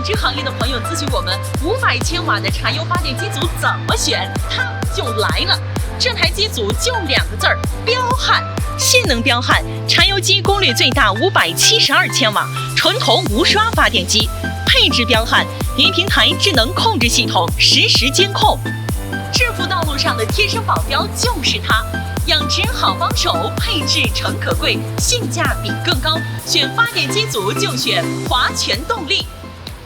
养殖行业的朋友咨询我们，500千瓦的柴油发电机组怎么选？它就来了。这台机组就2个字儿：彪悍。性能彪悍，柴油机功率最大572千瓦，纯铜无刷发电机。配置彪悍，云平台智能控制系统实时监控。致富道路上的贴身保镖就是它。养殖好帮手，配置诚可贵，性价比更高。选发电机组就选华全动力。